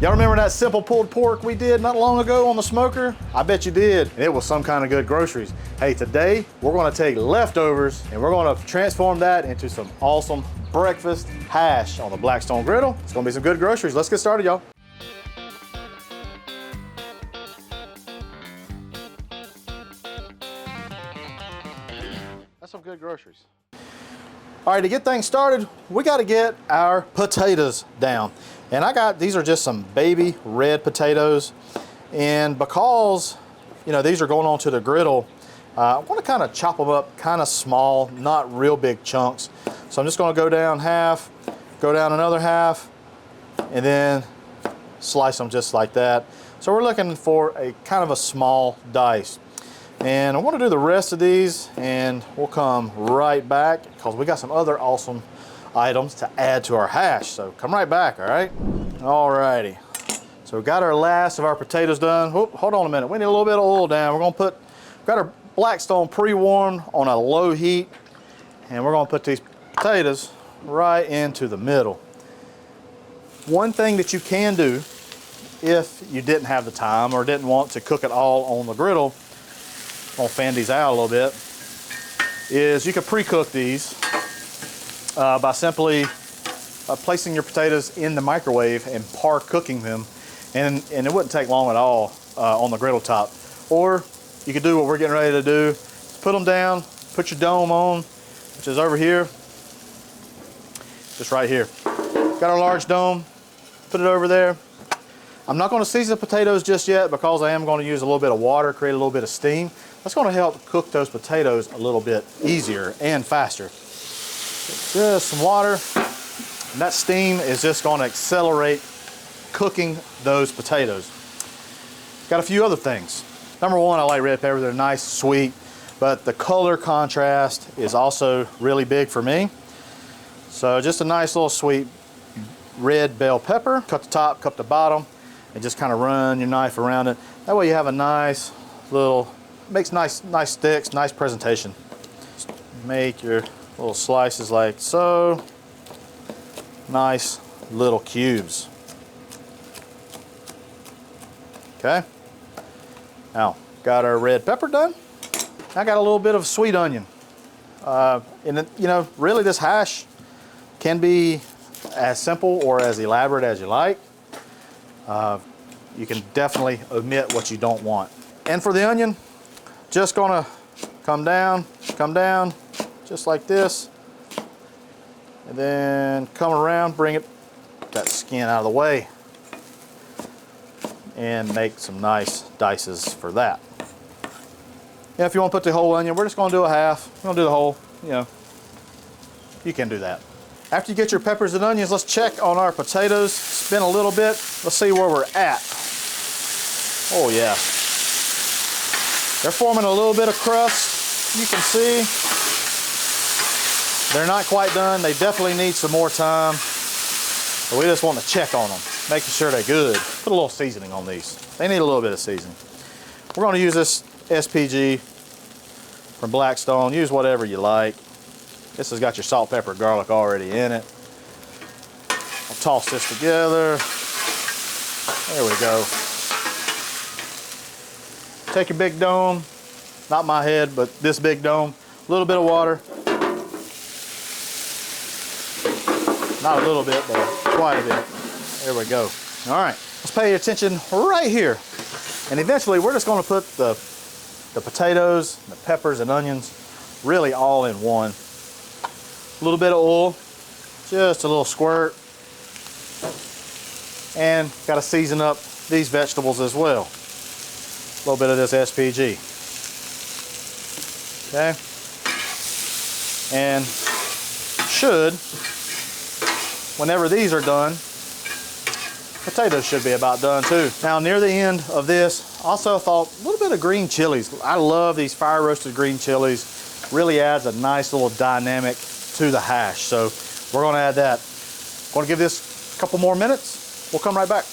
Y'all remember that simple pulled pork we did not long ago on the smoker? I bet you did, and it was some kind of good groceries. Hey, today we're gonna take leftovers and we're gonna transform that into some awesome breakfast hash on the Blackstone Griddle. It's gonna be some good groceries. Let's get started, y'all. That's some good groceries. All right, to get things started, we gotta get our potatoes down. And these are just some baby red potatoes. And because, you know, these are going onto the griddle, I wanna kinda chop them up kinda small, not real big chunks. So I'm just gonna go down half, go down another half, and then slice them just like that. So we're looking for a kind of a small dice. And I wanna do the rest of these and we'll come right back because we got some other awesome items to add to our hash. So come right back, all right? Alrighty. So we got our last of our potatoes done. Whoop, hold on a minute. We need a little bit of oil down. We're gonna got our Blackstone pre-warmed on a low heat, and we're gonna put these potatoes right into the middle. One thing that you can do if you didn't have the time or didn't want to cook it all on the griddle, I'm gonna fan these out a little bit, is you can pre-cook these by simply placing your potatoes in the microwave and par cooking them, and it wouldn't take long at all on the griddle top. Or you could do what we're getting ready to do, put them down, put your dome on, which is over here, just right here. Got our large dome, put it over there. I'm not gonna season the potatoes just yet because I am gonna use a little bit of water, create a little bit of steam. That's gonna help cook those potatoes a little bit easier and faster. Just some water, and that steam is just gonna accelerate cooking those potatoes. Got a few other things. Number one, I like red peppers. They're nice, sweet, but the color contrast is also really big for me. So just a nice little sweet red bell pepper. Cut the top, cut the bottom, and just kind of run your knife around it. That way you have a nice little, makes nice sticks, nice presentation. Just make your little slices like so. Nice little cubes. Okay. Now, got our red pepper done. I got a little bit of sweet onion. And you know, really this hash can be as simple or as elaborate as you like. You can definitely omit what you don't want. And for the onion, just gonna come down, just like this. And then come around, bring that skin out of the way. And make some nice dices for that. Yeah, if you want to put the whole onion, we're just going to do a half. We're going to do the whole, you know, you can do that. After you get your peppers and onions, let's check on our potatoes. Spin a little bit. Let's see where we're at. Oh yeah. They're forming a little bit of crust. You can see. They're not quite done. They definitely need some more time. But we just want to check on them, making sure they're good. Put a little seasoning on these. They need a little bit of seasoning. We're going to use this S.P.G. from Blackstone. Use whatever you like. This has got your salt, pepper, garlic already in it. I'll toss this together. There we go. Take your big dome, not my head, but this big dome. A little bit of water. Not a little bit, but quite a bit. There we go. All right, let's pay attention right here. And eventually we're just gonna put the potatoes, the peppers and onions really all in one. A little bit of oil, just a little squirt. And gotta season up these vegetables as well. A little bit of this S.P.G. Okay. And whenever these are done, potatoes should be about done too. Now near the end of this, also thought a little bit of green chilies. I love these fire roasted green chilies. Really adds a nice little dynamic to the hash. So we're gonna add that. Gonna give this a couple more minutes. We'll come right back.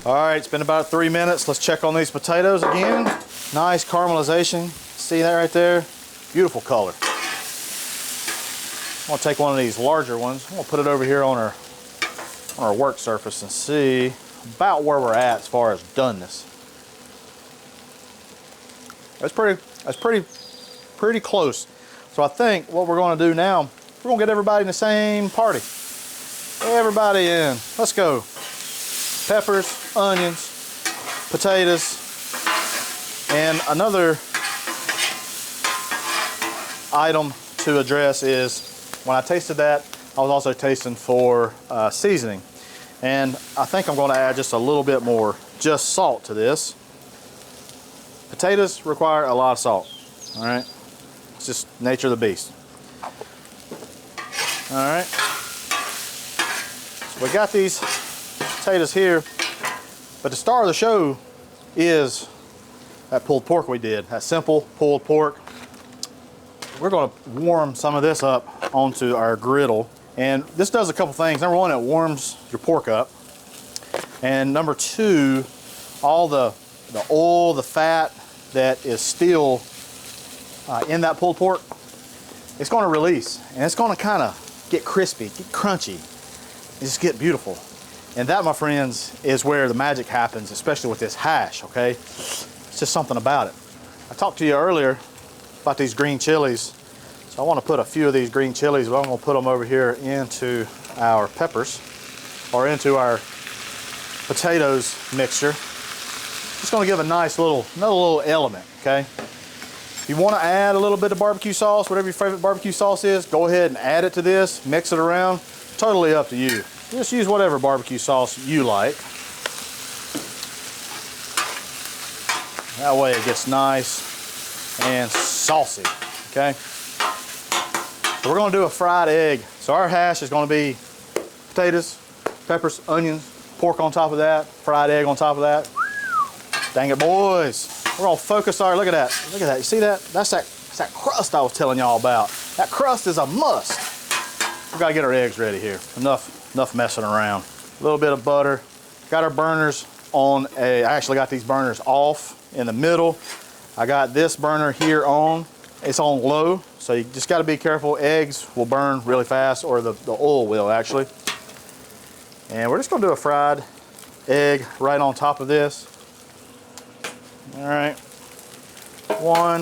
All right, it's been about 3 minutes. Let's check on these potatoes again. Nice caramelization. See that right there? Beautiful color. I'm gonna take one of these larger ones. I'm gonna put it over here on our on our work surface and see about where we're at as far as doneness. That's pretty close. So I think what we're going to do now, we're going to get everybody in the same party. Everybody in. Let's go. Peppers, onions, potatoes, and another item to address is when I tasted that, I was also tasting for seasoning. And I think I'm going to add just a little bit more just salt to this. Potatoes require a lot of salt. All right. It's just nature of the beast. All right. So we got these potatoes here, but the star of the show is that pulled pork we did, that simple pulled pork. We're going to warm some of this up onto our griddle, and this does a couple things. Number one, it warms your pork up, and number two, all the oil, the fat that is still in that pulled pork, it's going to release, and it's going to kind of get crispy, get crunchy, and just get beautiful. And that, my friends, is where the magic happens, especially with this hash, okay? It's just something about it. I talked to you earlier about these green chilies. So I want to put a few of these green chilies, but I'm going to put them over here into our peppers or into our potatoes mixture. Just going to give a nice another little element, okay? If you want to add a little bit of barbecue sauce, whatever your favorite barbecue sauce is, go ahead and add it to this, mix it around. Totally up to you. Just use whatever barbecue sauce you like. That way it gets nice and saucy, okay? So we're going to do a fried egg. So our hash is going to be potatoes, peppers, onions, pork on top of that, fried egg on top of that. Dang it, boys. We're going to focus our, look at that. Look at that. You see that? That's that crust I was telling y'all about. That crust is a must. We've got to get our eggs ready here. Enough messing around. A little bit of butter. Got our burners on I actually got these burners off in the middle. I got this burner here on. It's on low, so you just got to be careful. Eggs will burn really fast, or the oil will actually. And we're just going to do a fried egg right on top of this. All right. 1,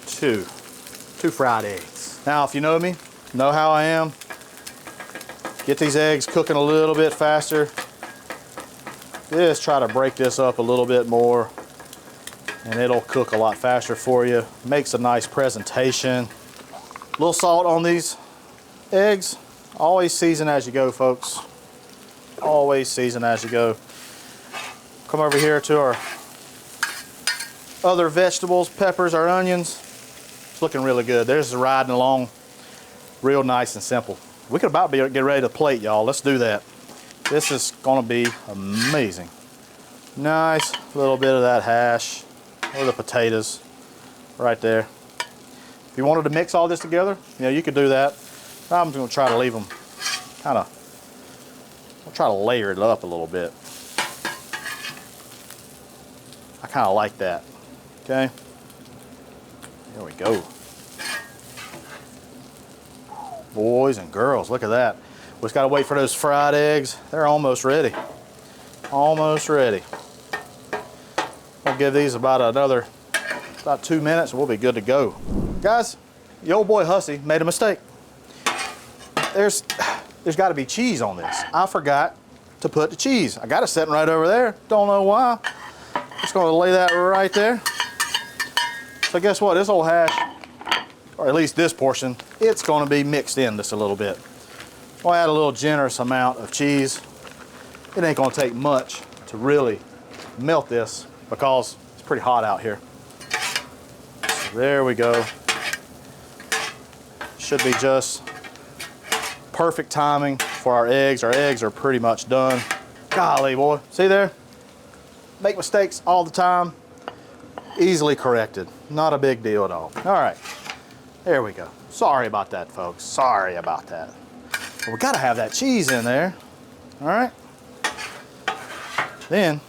2. 2 fried eggs. Now, if you know me, know how I am. Get these eggs cooking a little bit faster. Just try to break this up a little bit more, and it'll cook a lot faster for you. Makes a nice presentation. A little salt on these eggs. Always season as you go, folks. Always season as you go. Come over here to our other vegetables, peppers, our onions. It's looking really good. There's riding along real nice and simple. We could about get ready to plate, y'all. Let's do that. This is gonna be amazing. Nice little bit of that hash or the potatoes right there. If you wanted to mix all this together, you could do that. I'm gonna try to leave them I'll try to layer it up a little bit. I kind of like that. Okay. There we go. Boys and girls, look at that. We just got to wait for those fried eggs. They're almost ready. Almost ready. I'll give these about 2 minutes and we'll be good to go. Guys, the old boy Hussey made a mistake. There's got to be cheese on this. I forgot to put the cheese. I got it sitting right over there. Don't know why. Just going to lay that right there. So guess what? This old hash, or at least this portion, it's going to be mixed in just a little bit. I'll add a little generous amount of cheese. It ain't going to take much to really melt this because it's pretty hot out here. So there we go. Should be just perfect timing for our eggs. Our eggs are pretty much done. Golly, boy. See there? Make mistakes all the time. Easily corrected. Not a big deal at all. All right. There we go. Sorry about that, folks. Sorry about that. But we got to have that cheese in there. All right. Then,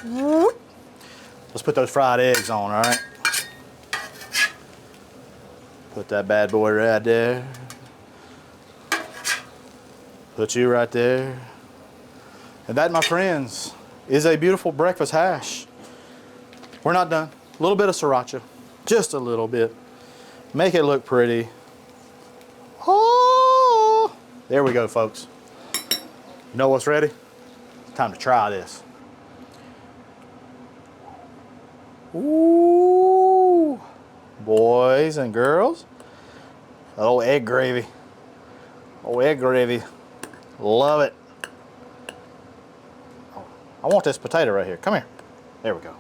let's put those fried eggs on, all right? Put that bad boy right there. Put you right there. And that, my friends, is a beautiful breakfast hash. We're not done. A little bit of sriracha, just a little bit. Make it look pretty. Oh, there we go, folks. You know what's ready? It's time to try this. Ooh, boys and girls. Oh, egg gravy. Oh, egg gravy. Love it. Oh, I want this potato right here. Come here. There we go.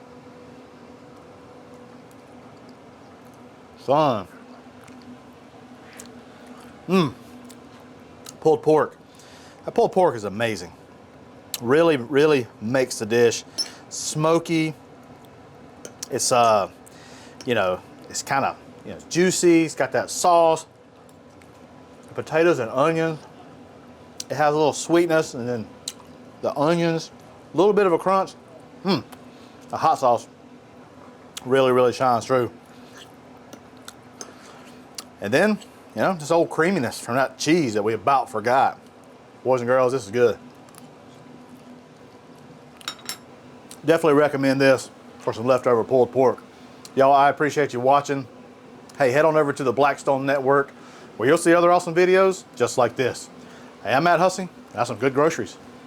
Son. Pulled pork. That pulled pork is amazing. Really, really makes the dish smoky. It's you know, it's kind of, you know, juicy. It's got that sauce. The potatoes and onions. It has a little sweetness, and then the onions, a little bit of a crunch. The hot sauce really, really shines through. And then, you know, this old creaminess from that cheese that we about forgot. Boys and girls, this is good. Definitely recommend this for some leftover pulled pork. Y'all, I appreciate you watching. Hey, head on over to the Blackstone Network where you'll see other awesome videos just like this. Hey, I'm Hussey. That's some good groceries.